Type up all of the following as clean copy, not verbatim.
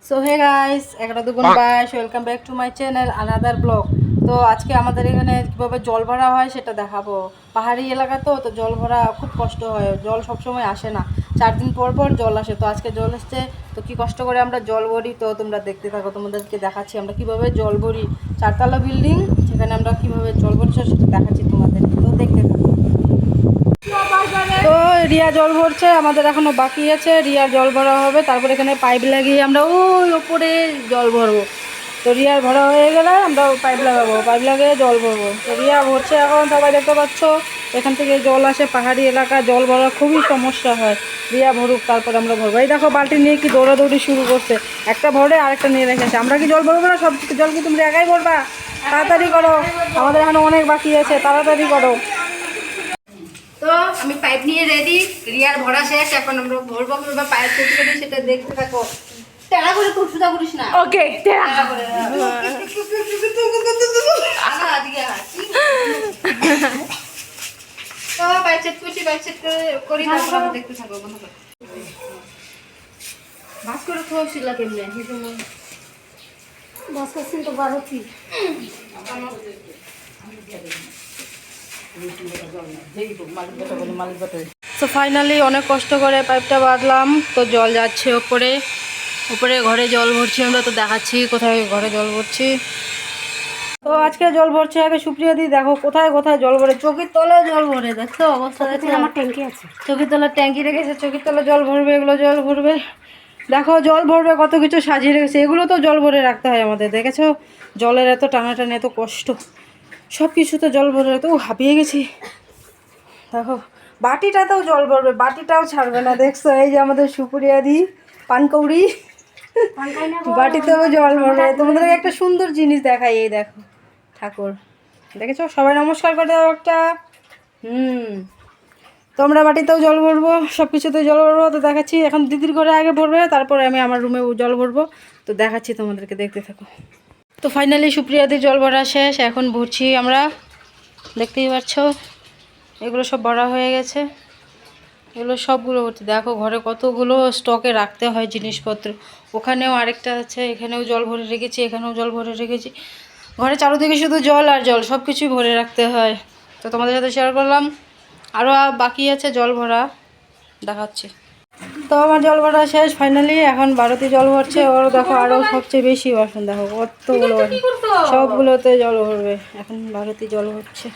So hey guys, একটা দুগুণ বাইশ, welcome back to my channel another blog. তো আজকে আমাদের এখানে কীভাবে জল ভরা হয় সেটা দেখাবো। পাহাড়ি এলাকা তো জল ভরা খুব কষ্ট হয়, জল সবসময় আসে না, 4 দিন পর পর জল আসে। তো আজকে জল এসছে, তো কী কষ্ট করে আমরা জল ভরি তো তোমরা দেখতে থাকো, তোমাদেরকে দেখাচ্ছি আমরা কীভাবে জল ভরি। 4তলা বিল্ডিং, সেখানে আমরা কীভাবে জল ভরছি সেটা দেখাচ্ছি তোমাদের, তো দেখতে থাকো। তো রিয়া জল ভরছে, আমাদের এখনো বাকি আছে, রিয়া জল ভরা হবে, তারপর এখানে পাইপ লাগিয়ে আমরা ওই ওপরে জল ভরবো। তো রিয়ার ভরা হয়ে গেলে আমরা পাইপ লাগাবো, পাইপ লাগিয়ে জল ভরবো। তো রিয়া ভরছে এখন, সবাই দেখতে পাচ্ছ এখান থেকে জল আসে। পাহাড়ি এলাকা, জল ভরা খুবই সমস্যা হয়। রিয়া ভরুক, তারপর আমরা ভরবো। এই দেখো বালতি নিয়ে কি দৌড়াদৌড়ি শুরু করছে, একটা ভরে আরেকটা নিয়ে রেখেছে। আমরা কি জল ভরবো না? সব জল কি তুমি একাই ভরবা? তাড়াতাড়ি করো, আমাদের এখনো অনেক বাকি আছে, তাড়াতাড়ি করো। তো আমি পাইপ নিয়ে রেডি, রিয়ার ভরা শেষ, এখন আমরা ভরবো। পাইপ করতে করি সেটা দেখতে থাকো। টেরা করে খুব সুদা করিস না, ওকে? টেরা করে তো পাইপ সেট করছি, পাইপ সেট করি, তারপর আমরা দেখতে থাকবো। বন্ধ করে ভাস করে খাওয়াছিল কেমনে ভাস করছেন তো বার হচ্ছি। তো ফাইনালি অনেক কষ্ট করে পাইপটা বাঁধলাম, তো জল যাচ্ছে ওপরে। উপরে ঘরে জল ভরছি আমরা, তো দেখাচ্ছি কোথায় ঘরে জল ভরছি। তো আজকে জল ভরছে আগে সুপ্রিয়া দি, দেখো কোথায় কোথায় জল ভরে। চৌকির তলায় জল ভরে, দেখছো অবস্থা? আমার ট্যাঙ্কি আছে, চৌকির তলায় ট্যাঙ্কি রেখেছে, চৌকির তলায় জল ভরবে, এগুলো জল ভরবে। দেখো জল ভরবে, কত কিছু সাজিয়ে রেখেছে, এগুলো তো জল ভরে রাখতে হয় আমাদের। দেখেছো জলের এত টানাটানি, এত কষ্ট, সব কিছু তো জল ভরে রাখতে। হাঁপিয়ে গেছি। দেখো বাটিটাতেও জল ভরবে, বাটিটাও ছাড়বে না, দেখছো? এই যে আমাদের সুপুরিয়া দি পানকৌড়ি, বাটিতেও জল ভরবে। তোমাদেরকে একটা সুন্দর জিনিস দেখাই, এই দেখো ঠাকুর, দেখেছো? সবাই নমস্কার করে দাও একটা। তোমরা বাটিতেও জল ভরবো, সব কিছুতেও জল ভরবো। তো দেখাচ্ছি, এখন দিদির ঘরে আগে ভরবে, তারপরে আমি আমার রুমে জল ভরবো। তো দেখাচ্ছি তোমাদেরকে, দেখতে থাকো। তো ফাইনালি সুপ্রিয়াদির জল ভরা শেষ, এখন ভরছি আমরা, দেখতেই পাচ্ছ। এগুলো সব ভরা হয়ে গেছে, এগুলো সবগুলো ভর্তি। দেখো ঘরে কতগুলো স্টকে রাখতে হয় জিনিসপত্র। ওখানেও আরেকটা আছে, এখানেও জল ভরে রেখেছি, এখানেও জল ভরে রেখেছি। ঘরে চারদিকে শুধু জল আর জল, সব কিছুই ভরে রাখতে হয়। তো তোমাদের সাথে শেয়ার করলাম। আরও বাকি আছে জল ভরা, দেখাচ্ছি। তো আমার জল ভরা শেষ ফাইনালি, এখন ভারতী জল ভরছে। ওর দেখো আরও সবচেয়ে বেশি বাসন, দেখো কতগুলো বাসন, সবগুলোতে জল ভরবে। এখন ভারতী জল ভরছে।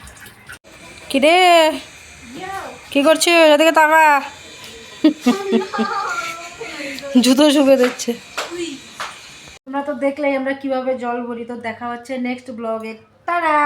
কি রে, কি করছিস? ওদিকে তাকা, জুতো শুকে দিচ্ছে। তোমরা তো দেখলেই আমরা কিভাবে জল ভরি। তো দেখা হচ্ছে নেক্সট ব্লগে, টাটা।